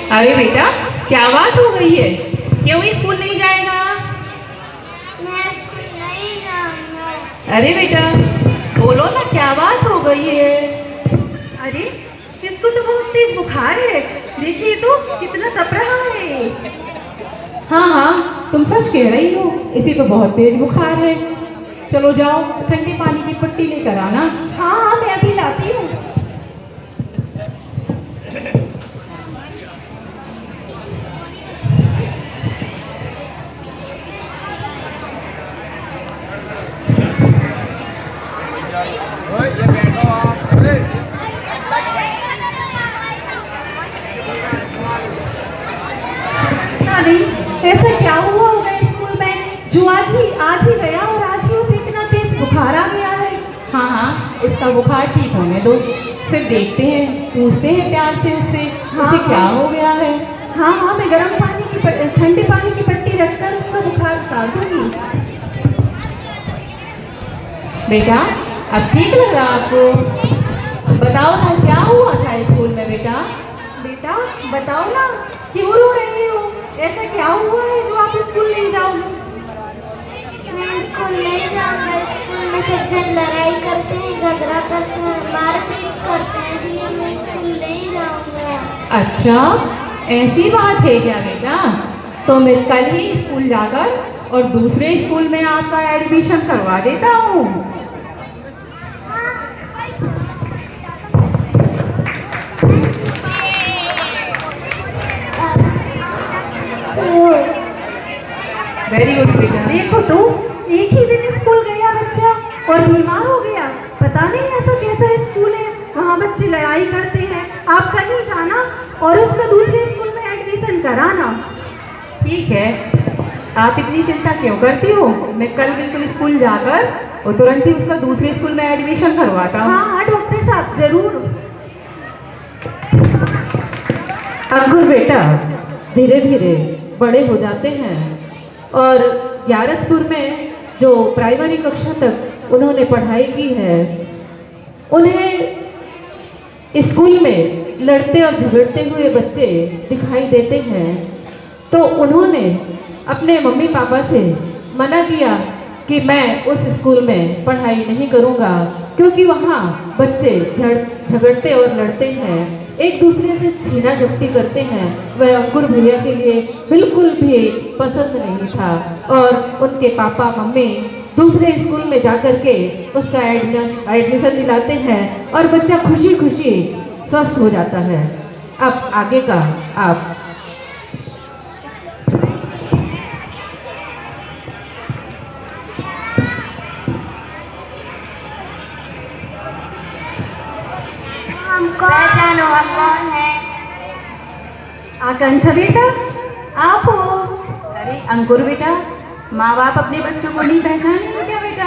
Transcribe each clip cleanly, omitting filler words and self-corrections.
अरे बेटा, क्या बात हो गई है? क्यों स्कूल नहीं जाएगा? मैं स्कूल नहीं जाऊंगा। अरे बेटा, बोलो ना, क्या बात हो गई है? अरे इसको तो बहुत तेज बुखार है। देखिए तो कितना तप रहा है। हाँ हाँ, तुम सच कह रही हो, इसे तो बहुत तेज बुखार है। चलो जाओ, ठंडे पानी की पट्टी लेकर आना। हाँ हाँ, मैं अभी लाती हूँ। अरे ऐसा क्या हुआ होगा स्कूल में जो आज ही गया और आज ही उसे इतना तेज बुखार आ गया है। हाँ हाँ, इसका बुखार ठीक होने दो, फिर देखते हैं, पूछते हैं प्यार से उससे, उसे क्या हो गया है। हाँ हाँ, मैं ठंडे पानी की पट्टी रखकर उसका बुखार उतार दूंगी। बेटा, अब ठीक लग रहा आपको? बताओ ना, क्या हुआ था स्कूल में बेटा? बेटा बताओ ना, क्यों रो रहे हो? ऐसा क्या हुआ है जो आप स्कूल नहीं जाओगे? मैं स्कूल नहीं जाऊंगा। स्कूल में सब जन लड़ाई करते हैं, झगड़ा करते हैं, मारपीट करते हैं, इसलिए मैं स्कूल नहीं जाऊंगा। अच्छा, ऐसी बात है क्या बेटा? तो मैं कल ही स्कूल जाकर और दूसरे स्कूल में आपका एडमिशन करवा देता हूँ। वेरी गुड बेटा। देखो तो, एक ही दिन स्कूल गया बच्चा और बीमार हो गया। पता नहीं ऐसा कैसा स्कूल है, वहाँ बच्चे लड़ाई करते हैं। आप कल ही जाना और उसका दूसरे स्कूल में एडमिशन कराना। ठीक है, आप इतनी चिंता क्यों करती हो? मैं कल बिल्कुल स्कूल जाकर और तुरंत ही उसका दूसरे स्कूल में एडमिशन करवाता हूँ। हाँ हाँ डॉक्टर साहब, जरूर। अंकुर बेटा, धीरे धीरे बड़े हो जाते हैं और 11 स्कूल में जो प्राइमरी कक्षा तक उन्होंने पढ़ाई की है, उन्हें स्कूल में लड़ते और झगड़ते हुए बच्चे दिखाई देते हैं, तो उन्होंने अपने मम्मी पापा से मना किया कि मैं उस स्कूल में पढ़ाई नहीं करूँगा, क्योंकि वहाँ बच्चे झगड़ते और लड़ते हैं, एक दूसरे से छीना झपटी करते हैं। वह अंकुर भैया के लिए बिल्कुल भी पसंद नहीं था और उनके पापा मम्मी दूसरे स्कूल में जाकर के उसका एडमिशन दिलाते हैं और बच्चा खुशी खुशी स्वस्थ हो जाता है। अब आगे का आप। पहचानो हम कौन है? आकांक्षा बेटा, आप हो? अरे अंकुर बेटा, माँ बाप अपने बच्चों को नहीं पहचानेंगे क्या बेटा?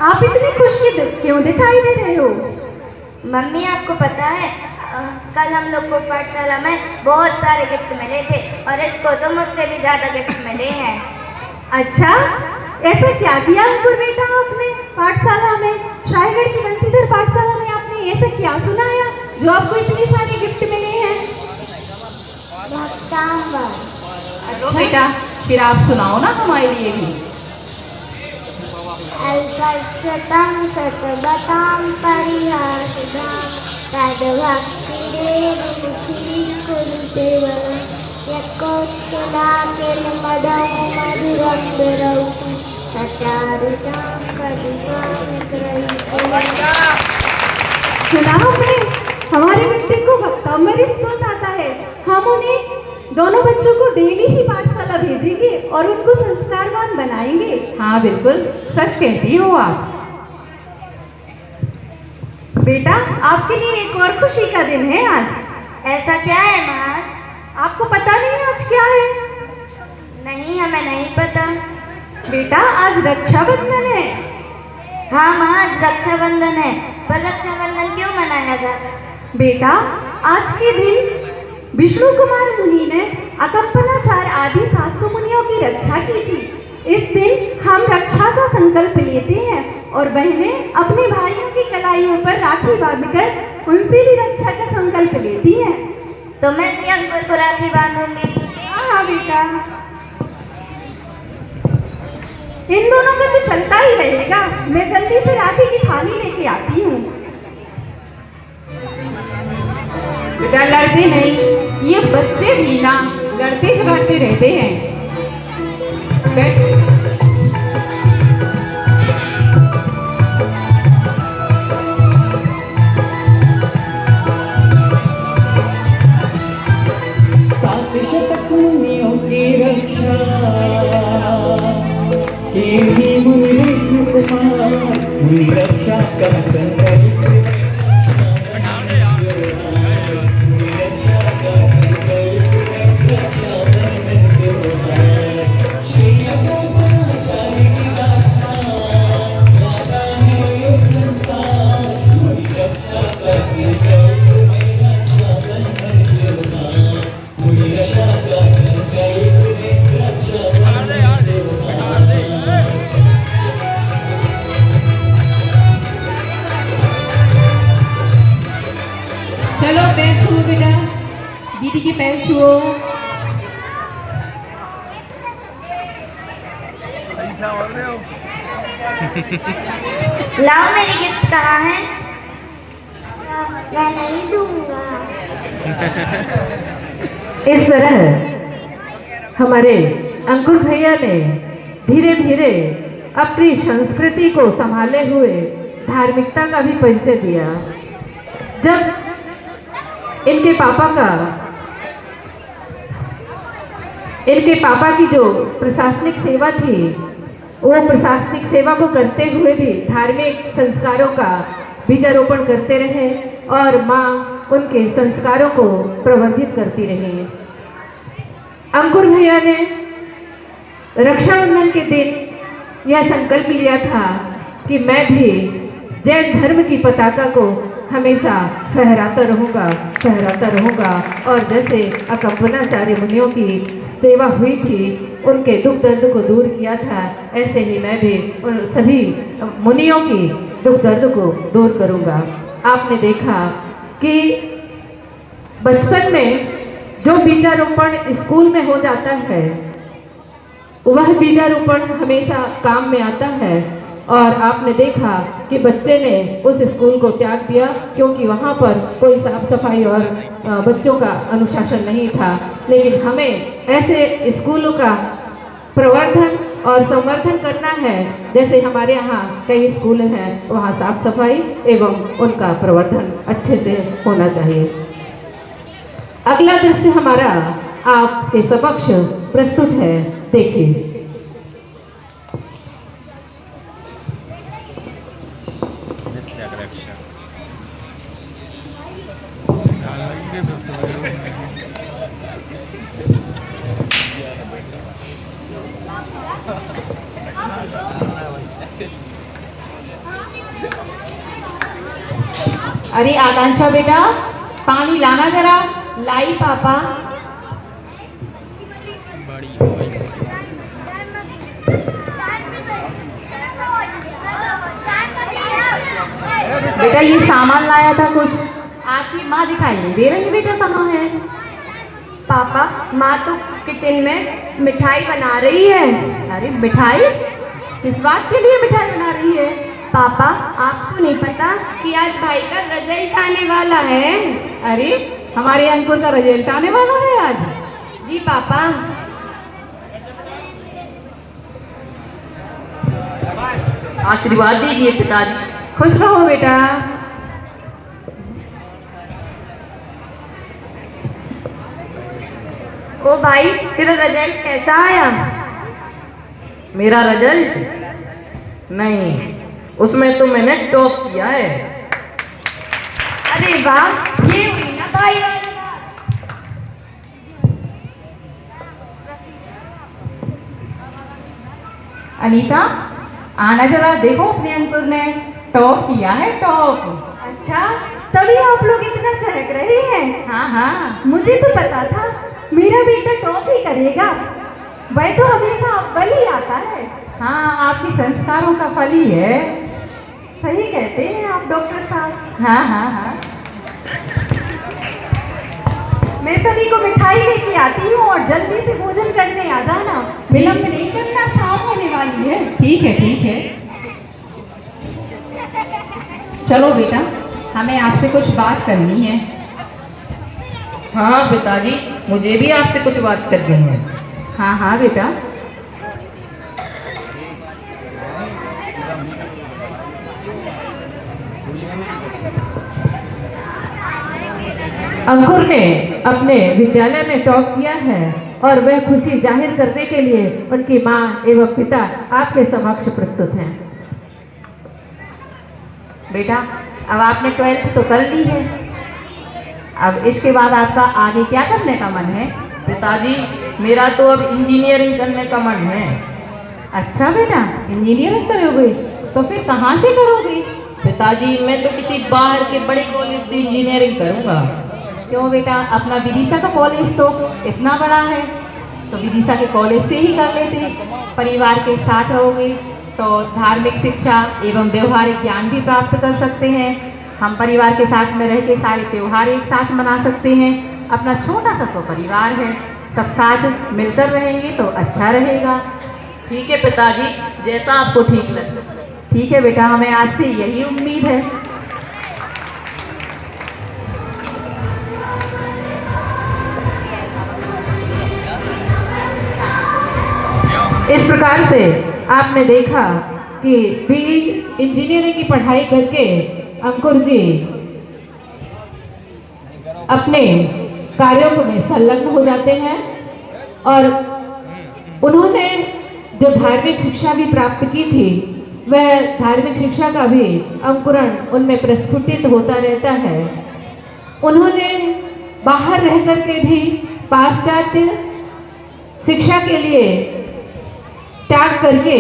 आप इतनी खुशी क्यों दिखाई दे रहे हो? मम्मी आपको पता है, कल हम लोग को पाठशाला में बहुत सारे गिफ्ट मिले थे और इसको तो मुझसे भी ज्यादा गिफ्ट मिले हैं। अच्छा, ऐसा क्या किया अंकुर बेटा आपने पाठशाला में? शायगढ़ की बंसीधर पाठशाला में आपने ऐसा क्या सुनाया जो आपको इतने सारे गिफ्ट मिले हैं? अच्छा बेटा, फिर आप सुनाओ ना हमारे लिए भी। अल्पशतं शतबतां परिहासदां तद्भक्तिरेवमुखी कुरुते वरं यत्कौस्तुलाकिलमदं मधुरं विरौति सचारुतां कलिकामित्रैः। सुना आपने? हमारे बेटे को भक्तमय रिस्पॉन्स आता है। हम उन्हें दोनों बच्चों को डेली ही पाठशाला भेजेंगे और उनको संस्कारवान बनाएंगे। हाँ बिल्कुल, सच कहती हो आप। बेटा, आपके लिए एक और खुशी का दिन है आज। ऐसा क्या है माँ? आपको पता नहीं आज क्या है? नहीं, हमें नहीं पता। बेटा, आज रक्षाबंधन है। हाँ माँ, आज रक्षाबंधन है, पर रक्षाबंधन क्यों मनाया जाता है? बेटा, आज के दिन विष्णु कुमार मुनि ने अकम्पनाचार आदि 700 मुनियों की रक्षा की थी। इस दिन हम रक्षा का संकल्प लेते हैं और बहनें अपने भाइयों की कलाइयों पर राखी बांधकर उनसे भी रक्षा का संकल्प लेती हैं। तो मैं भी अंकुर को राखी बांधूंगी। हाँ बेटा, इन दोनों का तो चलता ही रहेगा। मैं जल्दी से राखी की थाली लेके आती हूँ। बेटा लड़ते नहीं, ये बच्चे भी ना लड़ते झगड़ते रहते हैं। बैठ। सात शतक मुनियों की रक्षा के ही मुनि विष्णु कुमार, मुनि रक्षा का संकल्प चलो पैर छुओ बेटा, दीदी की पैर छुओ। लाओ मेरी गिफ्ट कहाँ है? मैं नहीं दूंगा। इस तरह हमारे अंकुर भैया ने धीरे धीरे अपनी संस्कृति को संभाले हुए धार्मिकता का भी परिचय दिया। जब इनके पापा की जो प्रशासनिक सेवा थी, वो प्रशासनिक सेवा को करते हुए भी धार्मिक संस्कारों का बीजारोपण करते रहे और माँ उनके संस्कारों को प्रवर्धित करती रही। अंकुर भैया ने रक्षाबंधन के दिन यह संकल्प लिया था कि मैं भी जैन धर्म की पताका को हमेशा फहराता रहूँगा और जैसे अकम्पनाचार्य मुनियों की सेवा हुई थी, उनके दुख दर्द को दूर किया था, ऐसे ही मैं भी उन सभी मुनियों की दुख दर्द को दूर करूँगा। आपने देखा कि बचपन में जो बीजारोपण स्कूल में हो जाता है, वह बीजारोपण हमेशा काम में आता है। और आपने देखा कि बच्चे ने उस स्कूल को त्याग दिया क्योंकि वहाँ पर कोई साफ सफाई और बच्चों का अनुशासन नहीं था। लेकिन हमें ऐसे स्कूलों का प्रवर्धन और संवर्धन करना है, जैसे हमारे यहाँ कई स्कूल हैं, वहाँ साफ सफाई एवं उनका प्रवर्धन अच्छे से होना चाहिए। अगला दृश्य हमारा आपके समक्ष प्रस्तुत है, देखिए। अरे आकांक्षा बेटा, पानी लाना जरा। लाई पापा। बेटा ये सामान लाया था कुछ, आपकी माँ दिखाई नहीं दे रही बेटा, कहाँ है? पापा, माँ तो किचन में मिठाई बना रही है। अरे मिठाई? किस बात के लिए मिठाई बना रही है? पापा, आपको नहीं पता कि आज भाई का रिजल्ट आने वाला है? अरे हमारे अंकुर का रिजल्ट आने वाला है आज? जी पापा। आशीर्वाद दीजिए पिताजी। खुश रहो बेटा। ओ भाई, तेरा रिजल्ट कैसा आया? मेरा रिजल्ट? नहीं, उसमें तो मैंने टॉप किया है। अरे वाह, ये हुई ना भाई वाली बात। अनीता, आना जरा, देखो अपने अंकुर ने टॉप किया है, टॉप। अच्छा, तभी आप लोग इतना चहक रहे हैं। हाँ हाँ, मुझे तो पता था मेरा बेटा टॉप ही करेगा। वह तो हमेशा अव्वल ही आता है। हाँ, आपके संस्कारों का फल ही है। सही कहते हैं आप डॉक्टर साहब। हाँ हाँ हाँ। मैं सभी को मिठाई लेके आती हूँ और जल्दी से भोजन करने आ जाना। विलम्ब नहीं करना, शाम होने वाली है। ठीक है ठीक है। चलो बेटा, हमें आपसे कुछ बात करनी है। हाँ पिताजी, मुझे भी आपसे कुछ बात करनी है। हाँ हाँ बेटा। अंकुर ने अपने विद्यालय में टॉप किया है और वह खुशी जाहिर करने के लिए उनकी माँ एवं पिता आपके समक्ष प्रस्तुत हैं। बेटा, अब आपने 12th तो कर ली है, अब इसके बाद आपका आगे क्या करने का मन है? पिताजी, मेरा तो अब इंजीनियरिंग करने का मन है। अच्छा बेटा, इंजीनियरिंग करोगे? तो फिर कहाँ से करोगे? पिताजी, मैं तो किसी बाहर के बड़े कॉलेज से इंजीनियरिंग करूँगा। क्यों बेटा, अपना विदिशा का कॉलेज तो इतना बड़ा है, तो विदिशा के कॉलेज से ही कर लेते। परिवार के साथ रहोगे तो धार्मिक शिक्षा एवं व्यवहारिक ज्ञान भी प्राप्त कर सकते हैं। हम परिवार के साथ में रह के सारे त्यौहार एक साथ मना सकते हैं। अपना छोटा सा तो परिवार है, सब साथ मिलकर रहेंगे तो अच्छा रहेगा। ठीक है पिताजी, जैसा आपको ठीक लगे। ठीक है बेटा, हमें आज से यही उम्मीद है। इस प्रकार से आपने देखा कि बीई इंजीनियरिंग की पढ़ाई करके अंकुर जी अपने कार्यों में संलग्न हो जाते हैं और उन्होंने जो धार्मिक शिक्षा भी प्राप्त की थी वह धार्मिक शिक्षा का भी अंकुरण उनमें प्रस्फुटित होता रहता है। उन्होंने बाहर रह करके भी पाश्चात्य शिक्षा के लिए त्याग करके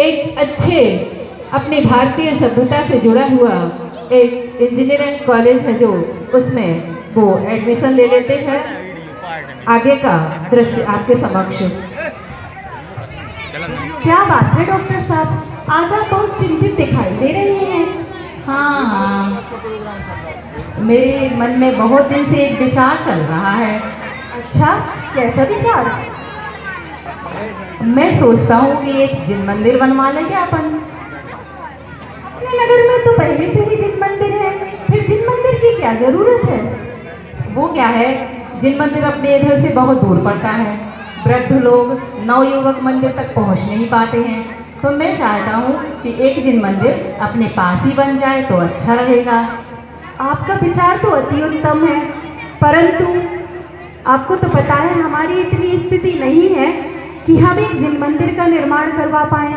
एक अच्छे अपनी भारतीय सभ्यता से जुड़ा हुआ एक इंजीनियरिंग कॉलेज है जो उसमें वो एडमिशन ले लेते हैं। आगे का दृश्य आपके समक्ष। क्या बात है डॉक्टर साहब, आज आप बहुत चिंतित दिखाई दे रहे हैं। हाँ हाँ, मेरे मन में बहुत दिन से एक विचार चल रहा है। अच्छा, कैसा विचार? मैं सोचता हूँ कि एक जिन मंदिर बनवा लेंगे अपन। अपने नगर में तो पहले से ही जिन मंदिर है, फिर जिन मंदिर की क्या जरूरत है? वो क्या है, जिन मंदिर अपने इधर से बहुत दूर पड़ता है, वृद्ध लोग नवयुवक मंदिर तक पहुँच नहीं पाते हैं। तो मैं चाहता हूँ कि एक जिन मंदिर अपने पास ही बन जाए तो अच्छा रहेगा। आपका विचार तो अति उत्तम है, परंतु आपको तो पता है हमारी इतनी स्थिति नहीं है कि हम एक जिन मंदिर का निर्माण करवा पाए।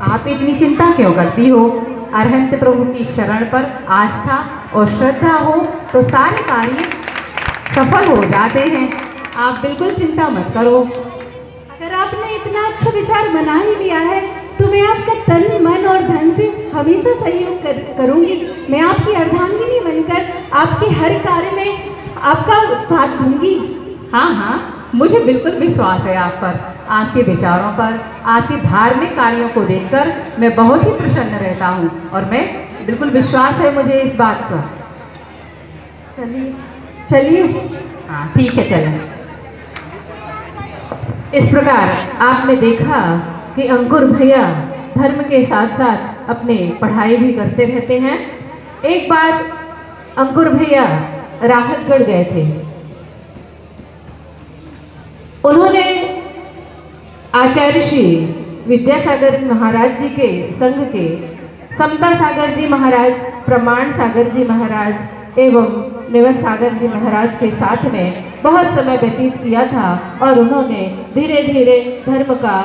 आप इतनी चिंता क्यों करती हो? अरहंत प्रभु की शरण पर आस्था और श्रद्धा हो तो सारे कार्य सफल हो जाते हैं। आप बिल्कुल चिंता मत करो। अगर आपने इतना अच्छा विचार बना ही लिया है तो मैं आपका तन मन और धन से हमेशा सहयोग करूंगी। मैं आपकी अर्धांगिनी बनकर आपके हर कार्य में आपका साथ दूंगी। हाँ हाँ, मुझे बिल्कुल विश्वास है आप पर, आपके विचारों पर, आपके धार्मिक कार्यों को देखकर मैं बहुत ही प्रसन्न रहता हूँ और मैं बिल्कुल विश्वास है मुझे इस बात का। चलिए चलिए। हाँ ठीक है, चलें। इस प्रकार आपने देखा कि अंकुर भैया धर्म के साथ साथ अपनी पढ़ाई भी करते रहते हैं। एक बार अंकुर भैया राहतगढ़ गए थे। उन्होंने आचार्य श्री विद्यासागर महाराज जी के संघ के समता सागर जी महाराज, प्रमाण सागर जी महाराज एवं निवास सागर जी महाराज के साथ में बहुत समय व्यतीत किया था और उन्होंने धीरे धीरे धर्म का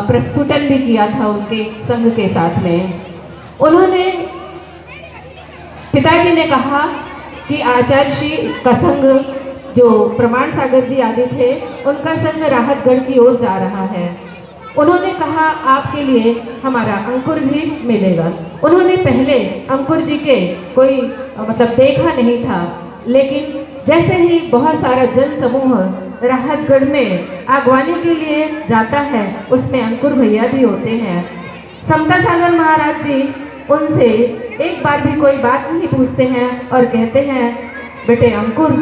प्रस्फुटन भी किया था उनके संघ के साथ में। उन्होंने पिताजी ने कहा कि आचार्य श्री का संघ जो प्रमाण सागर जी आदि थे उनका संघ राहतगढ़ की ओर जा रहा है। उन्होंने कहा आपके लिए हमारा अंकुर भी मिलेगा। उन्होंने पहले अंकुर जी के कोई मतलब देखा नहीं था, लेकिन जैसे ही बहुत सारा जन समूह राहतगढ़ में आगवानी के लिए जाता है उसमें अंकुर भैया भी होते हैं। समता सागर महाराज जी उनसे एक बार भी कोई बात नहीं पूछते हैं और कहते हैं बेटे अंकुर,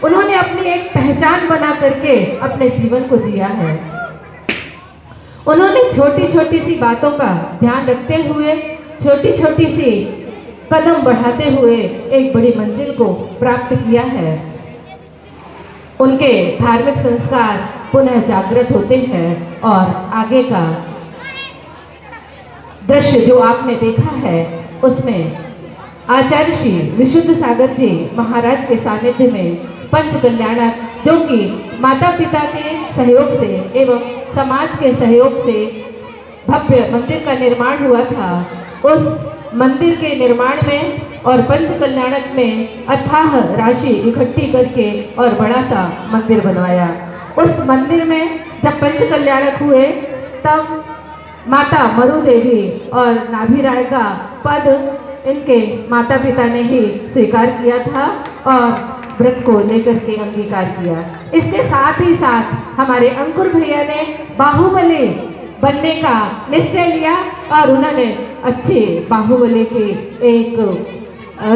उन्होंने अपनी एक पहचान बना करके अपने जीवन को जिया है। उन्होंने छोटी छोटी सी बातों का ध्यान रखते हुए, छोटी छोटी सी कदम बढ़ाते हुए एक बड़ी मंजिल को प्राप्त किया है। उनके धार्मिक संस्कार पुनः जागृत होते हैं और आगे का दृश्य जो आपने देखा है उसमें आचार्य श्री विशुद्ध सागर जी महाराज के सानिध्य में पंच कल्याणक, जो कि माता पिता के सहयोग से एवं समाज के सहयोग से भव्य मंदिर का निर्माण हुआ था, उस मंदिर के निर्माण में और पंच कल्याणक में अथाह राशि इकट्ठी करके और बड़ा सा मंदिर बनवाया। उस मंदिर में जब पंच कल्याणक हुए तब माता मरु देवी और नाभि राय का पद इनके माता पिता ने ही स्वीकार किया था और व्रत को लेकर के अंगीकार किया। इसके साथ ही साथ हमारे अंकुर भैया ने बाहुबली बनने का निश्चय लिया और उन्होंने अच्छे बाहुबली के एक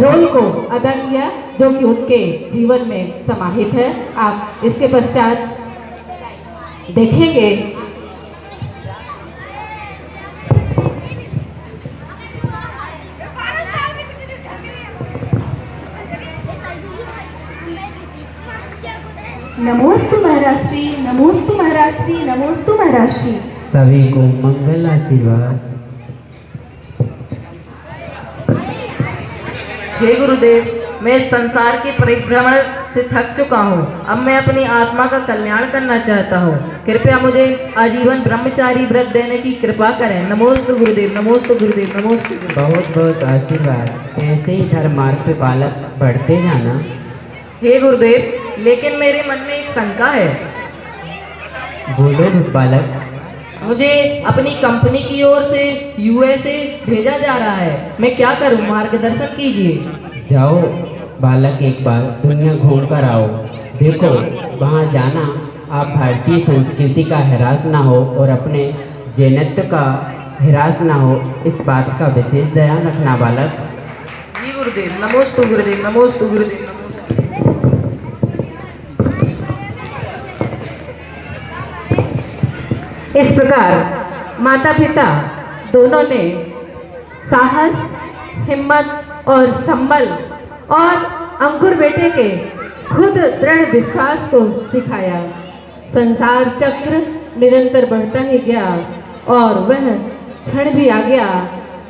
रोल को अदा किया जो कि उनके जीवन में समाहित है। आप इसके पश्चात देखेंगे नमोस्तु महाराष्ट्री, नमोस्तु महाराष्ट्री, नमोस्तु महाराष्ट्री। सभी को मंगल आशीर्वाद। हे गुरुदेव, मैं इस संसार के परिभ्रमण से थक चुका हूँ। अब मैं अपनी आत्मा का कल्याण करना चाहता हूँ। कृपया मुझे आजीवन ब्रह्मचारी व्रत देने की कृपा करें। नमोस्तु गुरुदेव, नमोस्तु गुरुदेव, नमोस्तु गुरुदेव। बहुत बहुत आशीर्वाद। ऐसे ही धर्म मार्ग पे बालक बढ़ते जाना। हे गुरुदेव, लेकिन मेरे मन में एक शंका है। बोलो बालक। मुझे अपनी कंपनी की ओर से यूएसए भेजा जा रहा है, मैं क्या करूं? मार्गदर्शन कीजिए। जाओ बालक, एक बार दुनिया घूम कर आओ। देखो वहाँ जाना, आप भारतीय संस्कृति का हिरास ना हो और अपने जैनत्व का हिरास ना हो, इस बात का विशेष ध्यान रखना बालक। जी गुरुदेव, नमोस्तु गुरुदेव, नमोस्तु गुरुदेव, नमोस्तु। इस प्रकार माता पिता दोनों ने साहस, हिम्मत और संबल और अंकुर बेटे के खुद दृढ़ विश्वास को सिखाया। संसार चक्र निरंतर बढ़ता ही गया और वह क्षण भी आ गया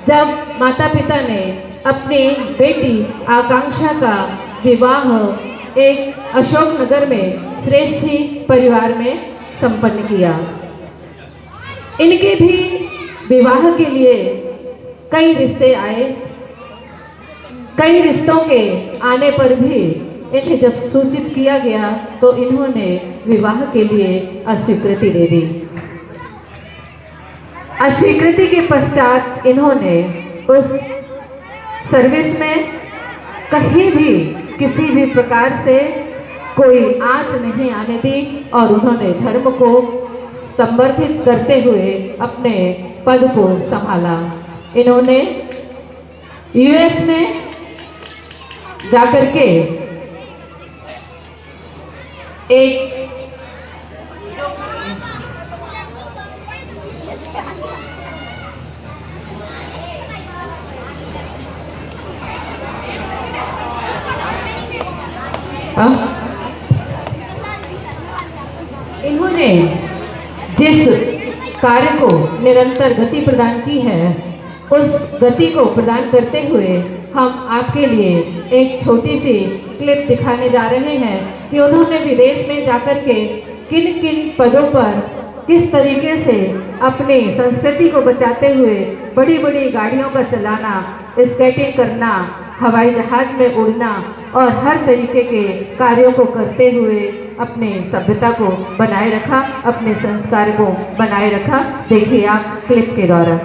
जब माता पिता ने अपनी बेटी आकांक्षा का विवाह एक अशोकनगर में श्रेष्ठी परिवार में संपन्न किया। इनके भी विवाह के लिए कई रिश्ते आए। कई रिश्तों के आने पर भी इन्हें जब सूचित किया गया तो इन्होंने विवाह के लिए अस्वीकृति दे दी। अस्वीकृति के पश्चात इन्होंने उस सर्विस में कहीं भी किसी भी प्रकार से कोई आंच नहीं आने दी और उन्होंने धर्म को संवर्धित करते हुए अपने पद को संभाला। इन्होंने यूएस में जाकर के एक इन्होंने जिस कार्य को निरंतर गति प्रदान की है, उस गति को प्रदान करते हुए हम आपके लिए एक छोटी सी क्लिप दिखाने जा रहे हैं कि उन्होंने विदेश में जाकर के किन किन पदों पर किस तरीके से अपनी संस्कृति को बचाते हुए बड़ी बड़ी गाड़ियों का चलाना, स्केटिंग करना, हवाई जहाज में उड़ना और हर तरीके के कार्यों को करते हुए अपने सभ्यता को बनाए रखा, अपने संस्कार को बनाए रखा। देखिए आप क्लिप के द्वारा।